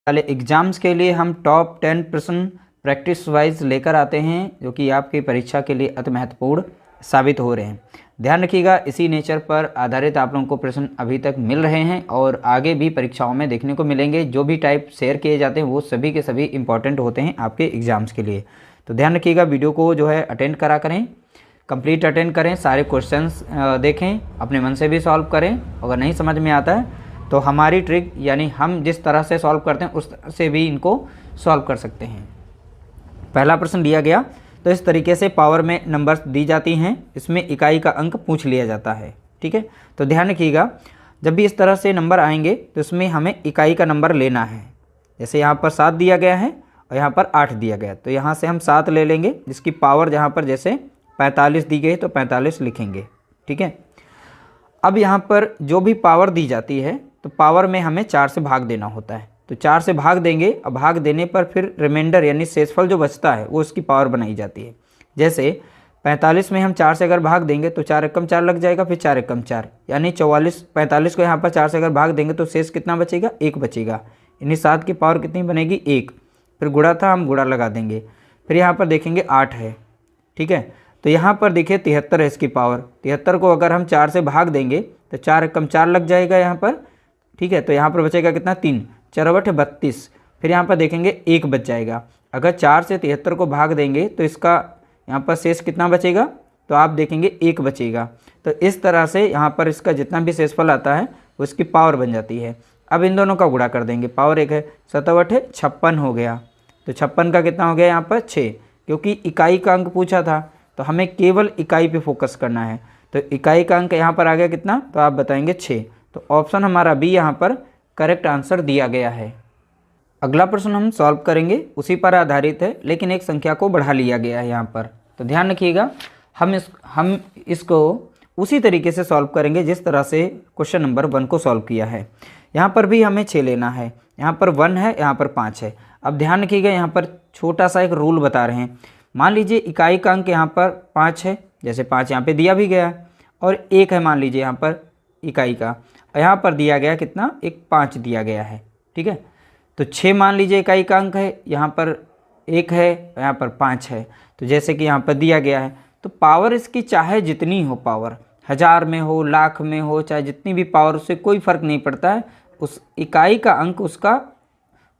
वाले एग्ज़ाम्स के लिए हम टॉप 10 प्रश्न प्रैक्टिस वाइज लेकर आते हैं, जो कि आपकी परीक्षा के लिए अति महत्वपूर्ण साबित हो रहे हैं। ध्यान रखिएगा, इसी नेचर पर आधारित आप लोगों को प्रश्न अभी तक मिल रहे हैं और आगे भी परीक्षाओं में देखने को मिलेंगे। जो भी टाइप शेयर किए जाते हैं वो सभी के सभी इंपॉर्टेंट होते हैं आपके एग्ज़ाम्स के लिए। तो ध्यान रखिएगा, वीडियो को जो है अटेंड करा करें, कंप्लीट अटेंड करें, सारे क्वेश्चंस देखें, अपने मन से भी सॉल्व करें। अगर नहीं समझ में आता है तो हमारी ट्रिक यानी हम जिस तरह से सॉल्व करते हैं उस तरह से भी इनको सॉल्व कर सकते हैं। पहला प्रश्न दिया गया, तो इस तरीके से पावर में नंबर्स दी जाती हैं, इसमें इकाई का अंक पूछ लिया जाता है। ठीक है, तो ध्यान रखिएगा, जब भी इस तरह से नंबर आएंगे तो इसमें हमें इकाई का नंबर लेना है। जैसे यहाँ पर 7 दिया गया है और यहाँ पर 8 दिया गया, तो यहाँ से हम 7 ले लेंगे, जिसकी पावर जहाँ पर जैसे 45 दी गई तो 45 लिखेंगे। ठीक है, अब यहाँ पर जो भी पावर दी जाती है तो पावर में हमें 4 से भाग देना होता है, तो 4 से भाग देंगे। अब भाग देने पर फिर रिमाइंडर यानी शेषफल जो बचता है वो उसकी पावर बनाई जाती है। जैसे 45 में हम 4 से अगर भाग देंगे तो 4 एकम 4 लग जाएगा, फिर 4 एकम 4 यानी 44। 45 को यहाँ पर 4 से अगर भाग देंगे तो शेष कितना बचेगा, 1 बचेगा। यानी 7 की पावर कितनी बनेगी, 1। फिर गुणा था, हम गुणा लगा देंगे। फिर यहाँ पर देखेंगे 8 है। ठीक है, तो यहाँ पर देखिए 73 है इसकी पावर। 73 को अगर हम 4 से भाग देंगे तो 4 एकम 4 लग जाएगा यहाँ पर। ठीक है, तो यहाँ पर बचेगा कितना, 3। 4 बटे 32। फिर यहाँ पर देखेंगे 1 बच जाएगा। अगर 4 से 73 को भाग देंगे तो इसका यहाँ पर शेष कितना बचेगा, तो आप देखेंगे 1 बचेगा। तो इस तरह से यहाँ पर इसका जितना भी शेषफल आता है उसकी पावर बन जाती है। अब इन दोनों का गुणा कर देंगे, पावर 1 है, 7 बटे 56 हो गया। तो 56 का कितना हो गया यहाँ पर, 6, क्योंकि इकाई का अंक पूछा था तो हमें केवल इकाई पे फोकस करना है। तो इकाई का अंक यहाँ पर आ गया कितना, तो आप बताएंगे 6। तो ऑप्शन हमारा बी यहाँ पर करेक्ट आंसर दिया गया है। अगला प्रश्न हम सॉल्व करेंगे, उसी पर आधारित है लेकिन एक संख्या को बढ़ा लिया गया है यहाँ पर। तो ध्यान रखिएगा, हम इसको उसी तरीके से सॉल्व करेंगे जिस तरह से क्वेश्चन नंबर 1 को सॉल्व किया है। यहाँ पर भी हमें 6 लेना है, यहाँ पर 1 है, यहाँ पर 5 है। अब ध्यान रखिएगा, यहाँ पर छोटा सा एक रूल बता रहे हैं। मान लीजिए इकाई का अंक यहाँ पर 5 है, जैसे 5 यहाँ पे दिया भी गया है, और 1 है मान लीजिए यहाँ पर इकाई का, यहाँ पर दिया गया कितना, एक 5 दिया गया है। ठीक है, तो 6 मान लीजिए इकाई का अंक है, यहाँ पर 1 है, यहाँ पर 5 है। तो जैसे कि यहाँ पर दिया गया है, तो पावर इसकी चाहे जितनी हो, पावर 1000 में हो, लाख में हो, चाहे जितनी भी पावर, उससे कोई फ़र्क नहीं पड़ता है, उस इकाई का अंक उसका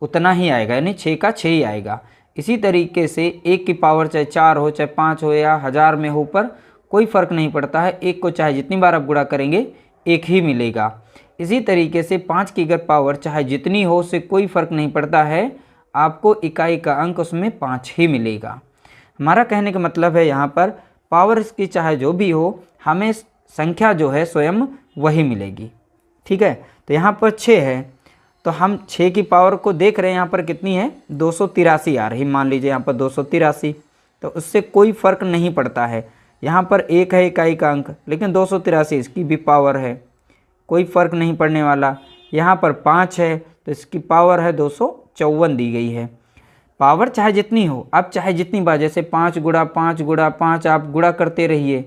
उतना ही आएगा, यानी 6 का 6 ही आएगा। इसी तरीके से 1 की पावर चाहे 4 हो, चाहे 5 हो, या 1000 में हो, पर कोई फ़र्क नहीं पड़ता है। 1 को चाहे जितनी बार आप गुणा करेंगे 1 ही मिलेगा। इसी तरीके से 5 की अगर पावर चाहे जितनी हो, उससे कोई फ़र्क नहीं पड़ता है, आपको इकाई का अंक उसमें 5 ही मिलेगा। हमारा कहने का मतलब है यहाँ पर पावर इसकी चाहे जो भी हो, हमें संख्या जो है स्वयं वही मिलेगी। ठीक है, तो यहाँ पर 6 है, तो हम 6 की पावर को देख रहे हैं, यहाँ पर कितनी है, 283 आ रही। मान लीजिए यहाँ पर 283, तो उससे कोई फ़र्क नहीं पड़ता है। यहाँ पर 1 है इकाई का अंक, लेकिन 283 इसकी भी पावर है, कोई फ़र्क नहीं पड़ने वाला। यहाँ पर 5 है, तो इसकी पावर है 254 दी गई है। पावर चाहे जितनी हो, आप चाहे जितनी बार, जैसे 5 गुणा 5 गुणा 5 आप गुणा करते रहिए,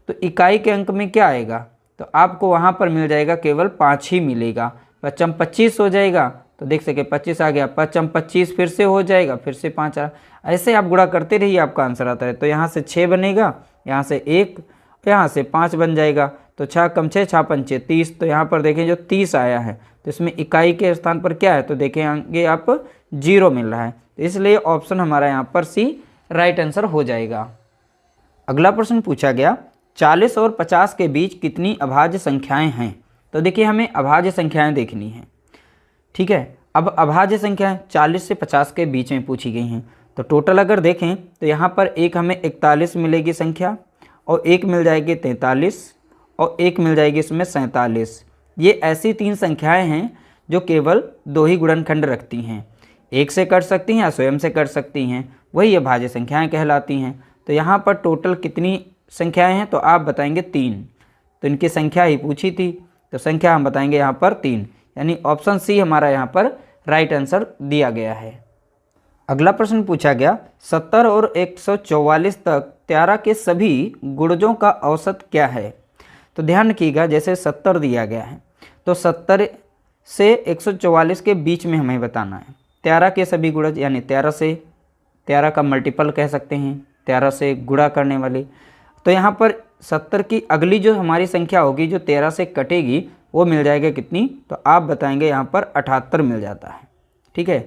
तो इकाई के अंक में क्या आएगा, तो आपको वहाँ पर मिल जाएगा केवल 5 ही मिलेगा। 5 25 हो जाएगा, तो देख सके 25 आ गया, 5 25 फिर से हो जाएगा, फिर से 5 आ, ऐसे आप गुणा करते रहिए, आपका आंसर आता है। तो यहाँ से 6 बनेगा, यहाँ से 1, यहाँ से 5 बन जाएगा, तो 6 कम 6 6 पंचे 30। तो यहाँ पर देखें जो 30 आया है, तो इसमें इकाई के स्थान पर क्या है, तो देखें आगे आप 0 मिल रहा है, तो इसलिए ऑप्शन हमारा यहाँ पर सी राइट आंसर हो जाएगा। अगला प्रश्न पूछा गया, 40 और 50 के बीच कितनी अभाज्य संख्याएं हैं। तो देखिए हमें अभाज्य संख्याएं देखनी हैं। ठीक है, अब अभाज्य संख्याएं 40 से 50 के बीच में पूछी गई हैं, तो टोटल अगर देखें तो यहाँ पर एक हमें 41 मिलेगी संख्या, और एक मिल जाएगी 43, और एक मिल जाएगी इसमें 47। ये ऐसी 3 संख्याएं हैं जो केवल 2 ही गुणनखंड रखती हैं, एक से कर सकती हैं या स्वयं से कर सकती हैं, वही अभाज्य संख्याएं कहलाती हैं। तो यहाँ पर टोटल कितनी संख्याएं हैं, तो आप बताएंगे 3। तो इनकी संख्या ही पूछी थी, तो संख्या हम बताएंगे यहाँ पर 3, यानी ऑप्शन सी हमारा यहाँ पर राइट आंसर दिया गया है। अगला प्रश्न पूछा गया, 70 और 144 तक 13 के सभी गुणजों का औसत क्या है। तो ध्यान रखिएगा, जैसे 70 दिया गया है, तो 70 से 144 के बीच में हमें बताना है। 13 के सभी गुणज यानी 13 का मल्टीपल कह सकते हैं, 13 से गुणा करने वाली। तो यहाँ पर 70 की अगली जो हमारी संख्या होगी जो 13 से कटेगी वो मिल जाएगा कितनी, तो आप बताएंगे यहाँ पर 78 मिल जाता है। ठीक है,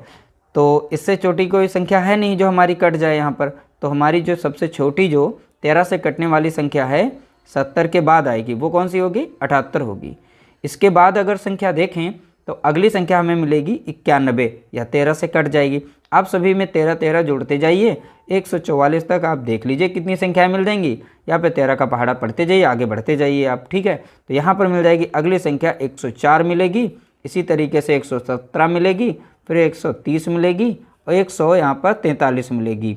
तो इससे छोटी कोई संख्या है नहीं जो हमारी कट जाए यहाँ पर। तो हमारी जो सबसे छोटी जो 13 से कटने वाली संख्या है 70 के बाद आएगी, वो कौन सी होगी, 78 होगी। इसके बाद अगर संख्या देखें तो अगली संख्या हमें मिलेगी 91, या 13 से कट जाएगी। आप सभी में 13 जोड़ते जाइए 144 तक आप देख लीजिए कितनी संख्याएं मिल जाएंगी। यहाँ पे 13 का पहाड़ा पढ़ते जाइए, आगे बढ़ते जाइए आप। ठीक है, तो यहाँ पर मिल जाएगी अगली संख्या 104 मिलेगी, इसी तरीके से 117 मिलेगी, फिर 130 मिलेगी और 100 यहाँ पर 43 मिलेगी।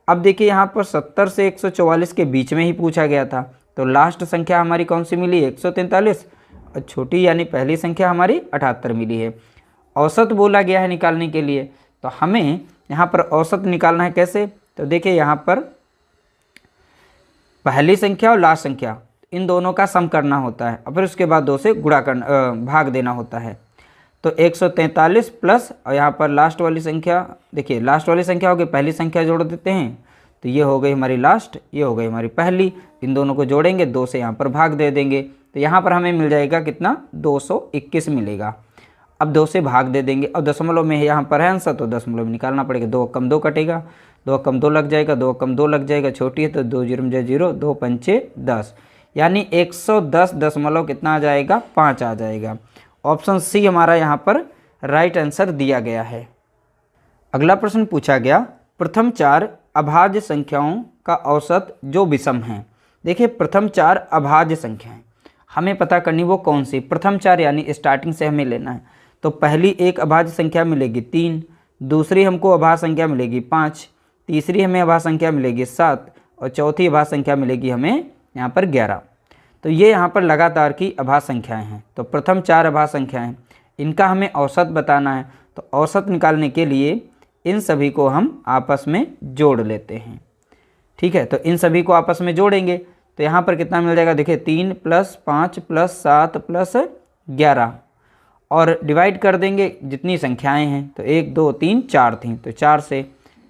अब देखिए यहाँ पर 70 से 144 के बीच में ही पूछा गया था, तो लास्ट संख्या हमारी कौन सी मिली, 143, और छोटी यानी पहली संख्या हमारी 78 मिली है। औसत बोला गया है निकालने के लिए, तो हमें यहाँ पर औसत निकालना है कैसे, तो देखिए यहाँ पर पहली संख्या और लास्ट संख्या इन दोनों का सम करना होता है और फिर उसके बाद 2 से गुणा करना, भाग देना होता है। तो 143 प्लस और यहाँ पर लास्ट वाली संख्या, देखिए लास्ट वाली संख्या हो गई, पहली संख्या जोड़ देते हैं तो ये हो गई हमारी लास्ट, ये हो गई हमारी पहली, इन दोनों को जोड़ेंगे 2 से यहाँ पर भाग दे देंगे, तो यहाँ पर हमें मिल जाएगा कितना, 221 मिलेगा। अब 2 से भाग दे देंगे और दशमलव में यहाँ पर है आंसर, तो दशमलव में निकालना पड़ेगा। 2 कम 2 कटेगा, 2 कम 2 लग जाएगा, 2 कम 2 लग जाएगा, छोटी है तो 2 0 में 0, 2 पंचे 10, यानी 110 दशमलव कितना आ जाएगा, 5 आ जाएगा। ऑप्शन सी हमारा यहाँ पर राइट आंसर दिया गया है। अगला प्रश्न पूछा गया, प्रथम 4 अभाज्य संख्याओं का औसत जो विषम है। देखिए प्रथम 4 अभाज्य संख्याएं हमें पता करनी, वो कौन सी, प्रथम 4 यानी स्टार्टिंग से हमें लेना है। तो पहली एक अभाज्य संख्या मिलेगी 3, दूसरी हमको अभाज्य संख्या मिलेगी 5, तीसरी हमें अभाज्य संख्या मिलेगी 7 और चौथी अभाज्य संख्या मिलेगी हमें यहाँ पर 11। तो ये यहाँ पर लगातार की अभाज्य संख्याएं हैं। तो प्रथम 4 अभाज्य संख्याएं, इनका हमें औसत बताना है। तो औसत निकालने के लिए इन सभी को हम आपस में जोड़ लेते हैं। ठीक है, तो इन सभी को आपस में जोड़ेंगे तो यहाँ पर कितना मिल जाएगा, देखिए 3 + 5 + 7 + 11 और डिवाइड कर देंगे जितनी संख्याएं हैं, तो 1 2 3 4 थी, तो 4 से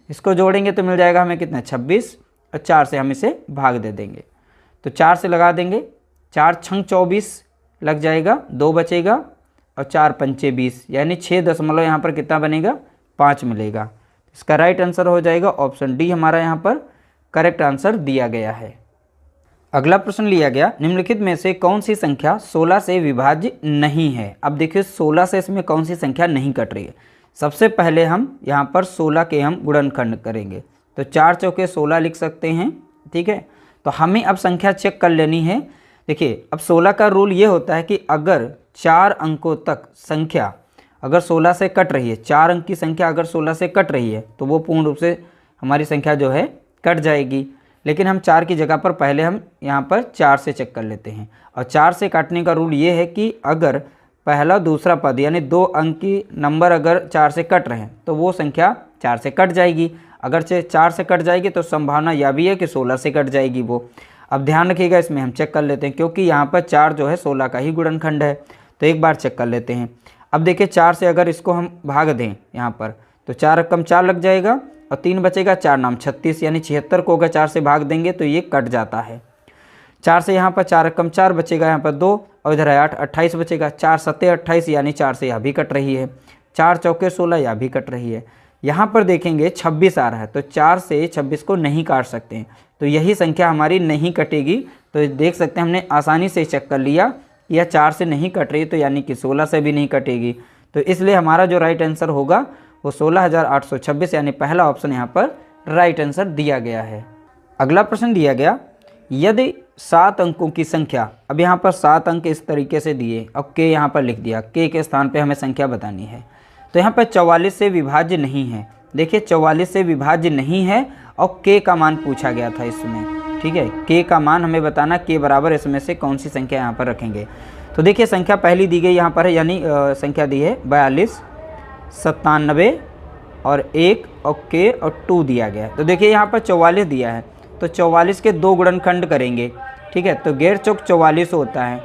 इसको जोड़ेंगे तो मिल जाएगा हमें कितना, 26, और 4 से हम इसे भाग दे देंगे। तो 4 से लगा देंगे, 4 छंग 24 लग जाएगा, 2 बचेगा और 4 पंचे 20, यानी 6 दशमलव यहाँ पर कितना बनेगा, 5 मिलेगा। इसका राइट आंसर हो जाएगा ऑप्शन डी, हमारा यहाँ पर करेक्ट आंसर दिया गया है। अगला प्रश्न लिया गया, निम्नलिखित में से कौन सी संख्या 16 से विभाज्य नहीं है। अब देखिए 16 से इसमें कौन सी संख्या नहीं कट रही है। सबसे पहले हम यहाँ पर 16 के हम गुणनखंड करेंगे, तो 4 चौके 16 लिख सकते हैं। ठीक है, तो हमें अब संख्या चेक कर लेनी है। देखिए अब 16 का रूल ये होता है कि अगर 4 अंकों तक संख्या अगर 16 से कट रही है, 4 अंक की संख्या अगर 16 से कट रही है तो वो पूर्ण रूप से हमारी संख्या जो है कट जाएगी। लेकिन हम 4 की जगह पर पहले हम यहाँ पर 4 से चेक कर लेते हैं। और 4 से काटने का रूल ये है कि अगर पहला दूसरा पद यानी 2 अंक की नंबर अगर 4 से कट रहे हैं तो वो संख्या 4 से कट जाएगी। अगर 4 से कट जाएगी तो संभावना यह भी है कि 16 से कट जाएगी वो। अब ध्यान रखिएगा, इसमें हम चेक कर लेते हैं क्योंकि यहाँ पर 4 जो है 16 का ही गुणनखंड है, तो एक बार चेक कर लेते हैं। अब देखिए 4 से अगर इसको हम भाग दें यहाँ पर तो 4 कम 4 लग जाएगा और 3 बचेगा, 4 नाम 36, यानी 76 को अगर 4 से भाग देंगे तो ये कट जाता है। 4 से यहाँ पर 4 कम 4 बचेगा, यहाँ पर 2 और इधर है 8, 28 बचेगा। 4 7 28, यानी 4 से यह भी कट रही है। 4 चौके 16, यह भी कट रही है। यहाँ पर देखेंगे 26 आ रहा है, तो 4 से 26 को नहीं काट सकते हैं, तो यही संख्या हमारी नहीं कटेगी। तो देख सकते हैं हमने आसानी से चेक कर लिया यह 4 से नहीं कट रही, तो यानी कि 16 से भी नहीं कटेगी। तो इसलिए हमारा जो राइट आंसर होगा वो 16,826, यानी पहला ऑप्शन यहाँ पर राइट आंसर दिया गया है। अगला प्रश्न दिया गया, यदि 7 अंकों की संख्या, अब यहाँ पर 7 अंक इस तरीके से दिए और के यहाँ पर लिख दिया, के स्थान पे हमें संख्या बतानी है। तो यहाँ पर 44 से विभाज्य नहीं है। देखिए 44 से विभाज्य नहीं है और के का मान पूछा गया था इसमें। ठीक है, के का मान हमें बताना, के बराबर इसमें से कौन सी संख्या यहाँ पर रखेंगे। तो देखिए संख्या पहली दी गई यहाँ पर है, यानी संख्या दी है 42, 97 और 1 और के और 2 दिया गया है। तो देखिए यहाँ पर 44 दिया है, तो 44 के 2 गुणनखंड करेंगे। ठीक है, तो गैर चौक 44 होता है,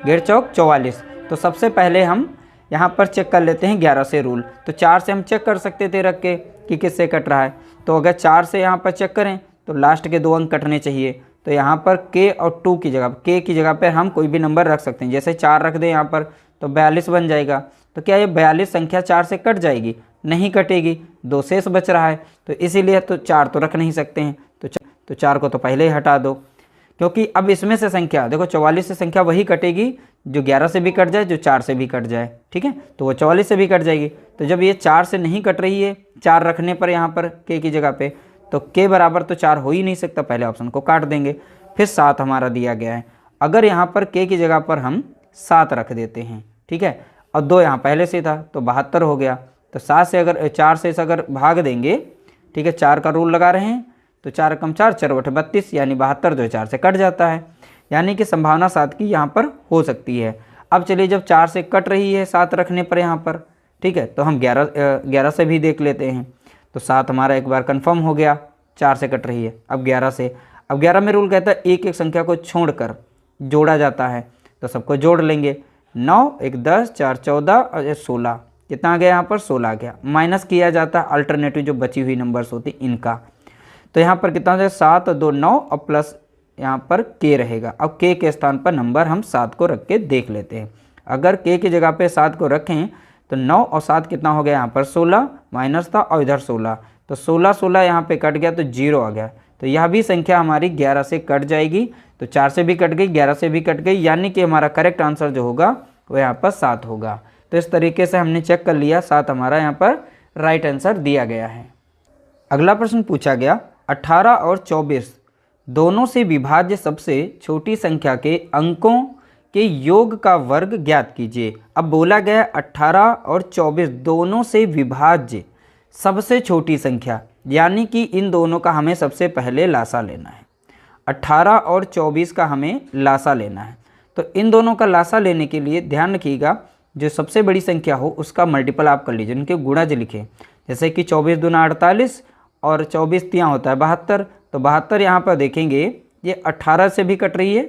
गैर चौक 44। तो सबसे पहले हम यहाँ पर चेक कर लेते हैं 11 से रूल। तो 4 से हम चेक कर सकते थे रख के कि किससे कट रहा है। तो अगर 4 से यहाँ पर चेक करें तो लास्ट के 2 अंक कटने चाहिए। तो यहाँ पर k और 2 की जगह, k की जगह पर हम कोई भी नंबर रख सकते हैं। जैसे 4 रख दें यहाँ पर तो 42 बन जाएगा। तो क्या ये 42 संख्या 4 से कट जाएगी? नहीं कटेगी, 2 शेष बच रहा है। तो इसीलिए तो 4 तो रख नहीं सकते हैं। तो 4 को तो पहले ही हटा दो, क्योंकि अब इसमें से संख्या देखो 44 से संख्या वही कटेगी जो 11 से भी कट जाए, जो 4 से भी कट जाए। ठीक है, तो वो 44 से भी कट जाएगी। तो जब ये 4 से नहीं कट रही है 4 रखने पर यहाँ पर k की जगह पे, तो k बराबर तो 4 हो ही नहीं सकता, पहले ऑप्शन को काट देंगे। फिर 7 हमारा दिया गया है। अगर यहाँ पर k की जगह पर हम 7 रख देते हैं, ठीक है, और 2 यहाँ पहले से था तो 72 हो गया। तो 7 से अगर 4 से अगर भाग देंगे, ठीक है, 4 का रूल लगा रहे हैं, तो 4 कम 4 4 बटे 32, यानी 72 जो 4 से कट जाता है। यानी कि संभावना 7 की यहाँ पर हो सकती है। अब चलिए जब 4 से कट रही है 7 रखने पर यहाँ पर, ठीक है, तो हम 11 से भी देख लेते हैं। तो 7 हमारा एक बार कंफर्म हो गया, 4 से कट रही है। अब 11 से, अब 11 में रूल कहता है एक एक संख्या को छोड़कर जोड़ा जाता है, तो सबको जोड़ लेंगे। 9 1 10 4 14 और 16, कितना आ गया यहाँ पर? 16 आ गया। माइनस किया जाता है अल्टरनेटिव जो बची हुई नंबर्स होती इनका। तो यहाँ पर कितना हो जाए? 7 2 9 और प्लस यहाँ पर k रहेगा। अब k के स्थान पर नंबर हम 7 को रख के देख लेते हैं। अगर k की जगह पे 7 को रखें तो 9 और 7 कितना हो गया यहाँ पर? 16, माइनस था और इधर 16, तो 16 16 यहाँ पे कट गया तो 0 आ गया। तो यह भी संख्या हमारी 11 से कट जाएगी। तो 4 से भी कट गई, 11 से भी कट गई, यानी कि हमारा करेक्ट आंसर जो होगा वो यहाँ पर 7 होगा। तो इस तरीके से हमने चेक कर लिया, 7 हमारा यहाँ पर राइट आंसर दिया गया है। अगला प्रश्न पूछा गया, 18 और 24 दोनों से विभाज्य सबसे छोटी संख्या के अंकों के योग का वर्ग ज्ञात कीजिए। अब बोला गया 18 और 24 दोनों से विभाज्य सबसे छोटी संख्या, यानी कि इन दोनों का हमें सबसे पहले लासा लेना है। 18 और 24 का हमें लासा लेना है। तो इन दोनों का लासा लेने के लिए ध्यान रखिएगा, जो सबसे बड़ी संख्या हो उसका मल्टीपल आप कर लीजिए, उनके गुणा जो लिखे। जैसे कि 24 दूना 48 और 24 तियाँ होता है 72। तो 72 यहाँ पर देखेंगे ये 18 से भी कट रही है,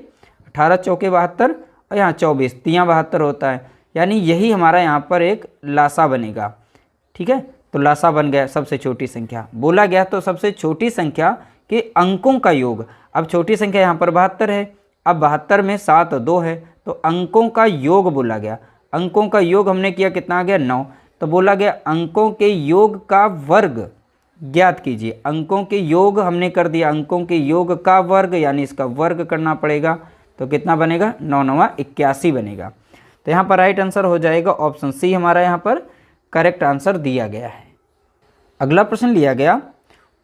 18 चौके 72 और यहाँ 24 तियाँ 72 होता है, यानी यही हमारा यहाँ पर एक लासा बनेगा। ठीक है, तो लासा बन गया सबसे छोटी संख्या। बोला गया तो सबसे छोटी संख्या के अंकों का योग। अब छोटी संख्या यहाँ पर 72 है, अब 72 में 7 और 2 है, तो अंकों का योग बोला गया। अंकों का योग हमने किया, कितना आ गया? 9। तो बोला गया अंकों के योग का वर्ग ज्ञात कीजिए। अंकों के योग हमने कर दिया, अंकों के योग का वर्ग, यानी इसका वर्ग करना पड़ेगा। तो कितना बनेगा? 9 9 81 बनेगा। तो यहाँ पर राइट आंसर हो जाएगा ऑप्शन सी, हमारा यहाँ पर करेक्ट आंसर दिया गया है। अगला प्रश्न लिया गया,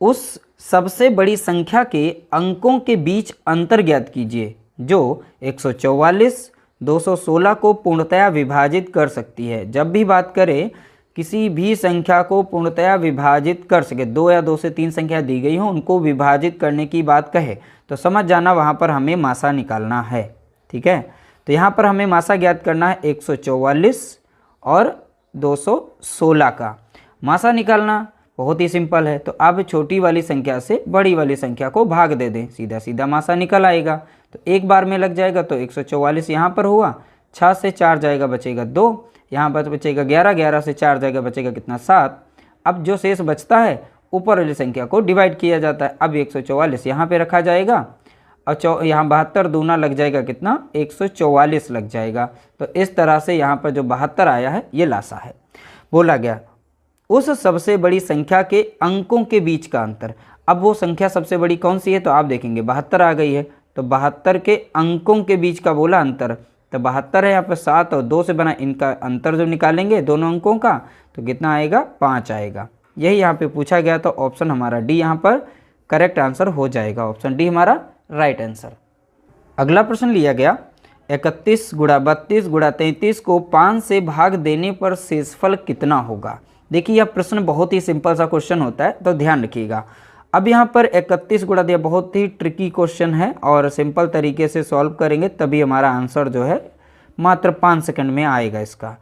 उस सबसे बड़ी संख्या के अंकों के बीच अंतर ज्ञात कीजिए जो 144 216 को पूर्णतया विभाजित कर सकती है। जब भी बात करें किसी भी संख्या को पूर्णतया विभाजित कर सके, 2 या 2 से 3 संख्या दी गई हो उनको विभाजित करने की बात कहे तो समझ जाना वहाँ पर हमें मासा निकालना है। ठीक है, तो यहाँ पर हमें मासा ज्ञात करना है 144 और 216 का मासा निकालना बहुत ही सिंपल है। तो अब छोटी वाली संख्या से बड़ी वाली संख्या को भाग दे दें, सीधा सीधा मासा निकल आएगा। तो एक बार में लग जाएगा। तो 144 यहाँ पर हुआ, 6 से 4 जाएगा बचेगा 2, यहाँ पर बचेगा 11, 11 से 4 जाएगा बचेगा कितना? 7। अब जो शेष बचता है ऊपर वाली संख्या को डिवाइड किया जाता है। अब 144 यहाँ पे रखा जाएगा और यहाँ 72 दूना लग जाएगा कितना? 144 लग जाएगा। तो इस तरह से यहाँ पर जो 72 आया है ये लासा है। बोला गया उस सबसे बड़ी संख्या के अंकों के बीच का अंतर। अब वो संख्या सबसे बड़ी कौन सी है? तो आप देखेंगे 72 आ गई है, तो 72 के अंकों के बीच का बोला अंतर। तो 72 है यहाँ पर 7 और 2 से बना, इनका अंतर जो निकालेंगे दोनों अंकों का तो कितना आएगा? 5 आएगा। यही यहाँ पे पूछा गया, तो ऑप्शन हमारा डी यहाँ पर करेक्ट आंसर हो जाएगा। ऑप्शन डी हमारा राइट आंसर। अगला प्रश्न लिया गया, 31 गुणा 32 गुणा 33 को 5 से भाग देने पर शेषफल कितना होगा? देखिए यह प्रश्न बहुत ही सिंपल सा क्वेश्चन होता है, तो ध्यान रखिएगा। अब यहाँ पर 31 गुणा दिया, बहुत ही ट्रिकी क्वेश्चन है और सिंपल तरीके से सॉल्व करेंगे तभी हमारा आंसर जो है मात्र 5 सेकंड में आएगा। इसका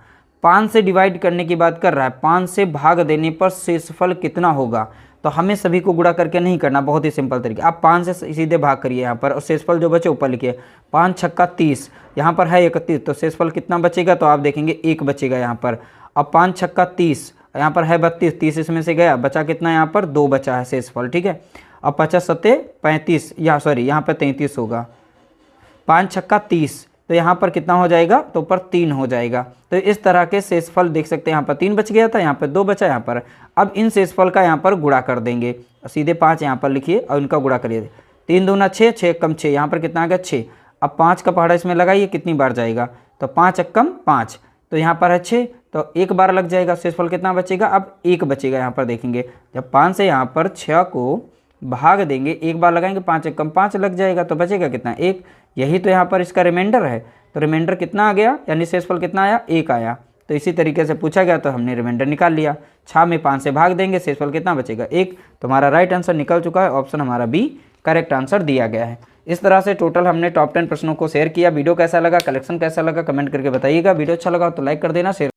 5 से डिवाइड करने की बात कर रहा है, 5 से भाग देने पर शेषफल कितना होगा? तो हमें सभी को गुणा करके नहीं करना, बहुत ही सिंपल तरीके। आप 5 से सीधे भाग करिए यहाँ पर और शेषफल जो बचे ऊपर लिखिए। 5 छक्का 30, यहाँ पर है 31, तो शेषफल कितना बचेगा, तो आप देखेंगे 1 बचेगा यहाँ पर। अब 5 छक्का 30, यहाँ पर है 32, 30 इसमें से गया, बचा कितना यहाँ पर 2 बचा है शेषफल, ठीक है। अब 50 सत्ते 35, या सॉरी यहाँ पर 33 होगा। 5 छक्का 30, तो यहाँ पर कितना हो जाएगा, तो ऊपर 3 हो जाएगा। तो इस तरह के शेषफल देख सकते हैं, यहाँ पर 3 बच गया था, यहाँ पर 2 बचा यहाँ पर। अब इन शेषफल का यहाँ पर गुणा कर देंगे, सीधे 5 यहाँ पर लिखिए और इनका गुणा करिए। 3 दूना 6, 6 कम 6, यहाँ पर कितना आ गया 6। अब 5 का पहाड़ा इसमें लगाइए, कितनी बार जाएगा, तो 5 अक्कम 5, तो यहाँ पर है 6, तो 1 बार लग जाएगा। शेषफल कितना बचेगा, अब 1 बचेगा। यहाँ पर देखेंगे जब 5 से यहाँ पर 6 को भाग देंगे, 1 बार लगाएंगे, 5 अक्कम 5 लग जाएगा, तो बचेगा कितना 1। यही तो यहाँ पर इसका रिमाइंडर है, तो रिमाइंडर कितना आ गया, यानी शेषफल कितना आया 1 आया। तो इसी तरीके से पूछा गया तो हमने रिमाइंडर निकाल लिया। 6 में 5 से भाग देंगे, शेषफल कितना बचेगा 1। तो हमारा राइट आंसर निकल चुका है, ऑप्शन हमारा बी करेक्ट आंसर दिया गया है। इस तरह से टोटल हमने टॉप 10 प्रश्नों को शेयर किया। वीडियो कैसा लगा, कलेक्शन कैसा लगा, कमेंट करके बताइएगा। वीडियो अच्छा लगा तो लाइक कर देना, शेयर